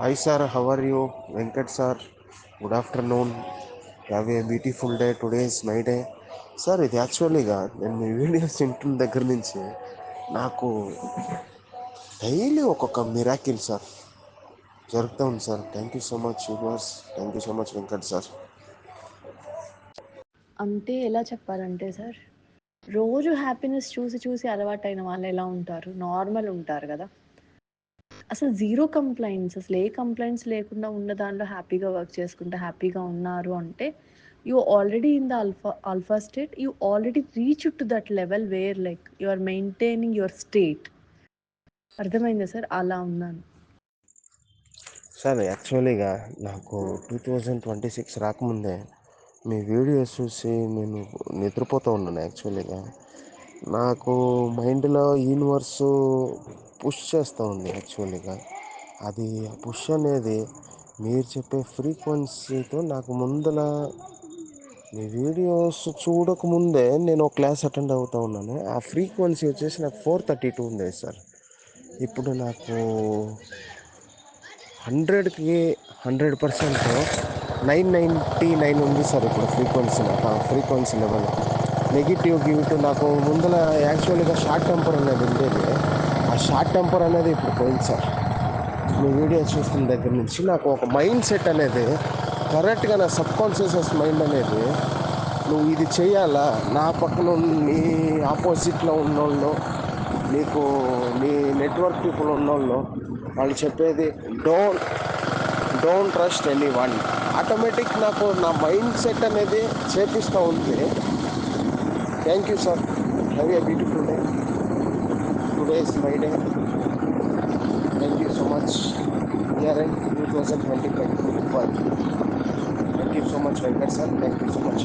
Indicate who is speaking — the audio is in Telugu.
Speaker 1: Hi sir, how are you? Venkat sir, good afternoon. Have a beautiful day. Today is my day. Sir ఇది యాక్చువల్లీగా నేను మీ వీడియోస్ వింటున్న దగ్గర నుంచి నాకు డైలీ ఒక్కొక్క మిరాకిల్ సార్ జరుగుతూ ఉంది sir. Thank you so much universe. Thank you so much Venkat sir.
Speaker 2: అంటే ఎలా చెప్పాలంటే సార్, రోజు హ్యాపీనెస్ చూసి చూసి అలవాటైన వాళ్ళు ఎలా ఉంటారు? నార్మల్ ఉంటారు గదా! అసలు జీరో కంప్లెయింట్స్, అసలు ఏ కంప్లెయింట్స్ లేకుండా ఉన్న దాంట్లో హ్యాపీగా వర్క్ చేసుకుంటూ హ్యాపీగా ఉన్నారు అంటే, you already in the alpha state. You already reached to that level where like you are maintaining your state. అర్థమైందా సార్? అలా ఉన్నాను.
Speaker 1: సార్ యాక్చువల్లీగా నాకు 2026 రాకముందే మీ వీడియోస్ చూసి నేను నిద్రపోతూ ఉన్నాను. యాక్చువల్లీగా నాకు మైండ్లో యూనివర్సు పుష్ చేస్తూ ఉంది. యాక్చువల్లీగా అది పుష్ అనేది మీరు చెప్పే ఫ్రీక్వెన్సీతో నాకు ముందల మీ వీడియోస్ చూడకముందే నేను ఒక క్లాస్ అటెండ్ అవుతూ ఉన్నాను. ఆ ఫ్రీక్వెన్సీ వచ్చేసి నాకు 432 ఉంది సార్. ఇప్పుడు నాకు 100కి 100% 999 ఉంది సార్ ఇప్పుడు ఫ్రీక్వెన్సీ. నాకు ఆ ఫ్రీక్వెన్సీ లెవెల్ నెగిటివ్ గివిటివ్ నాకు ముందల యాక్చువల్గా షార్ట్ టెంపర్ అనేది ఉండేది. ఆ షార్ట్ టెంపర్ అనేది ఇప్పుడు పోయింది సార్. మీ వీడియో చూస్తున్న దగ్గర నుంచి నాకు ఒక మైండ్ సెట్ అనేది కరెక్ట్గా నా సబ్ కాన్షియస్ మైండ్ అనేది నువ్వు ఇది చేయాలా, నా పక్కన నీ ఆపోజిట్లో ఉన్నోళ్ళు, నీకు నీ నెట్వర్క్ పీపుల్ ఉన్నోళ్ళు వాళ్ళు చెప్పేది don't don't trust any one. Automatic నాకు నా మైండ్ సెట్ అనేది చేపిస్తూ ఉంది. Thank you sir. Have a beautiful day. Today is my day. Thank you so much. Year end 2025. Thank you so much Venkat sir. Thank you so much.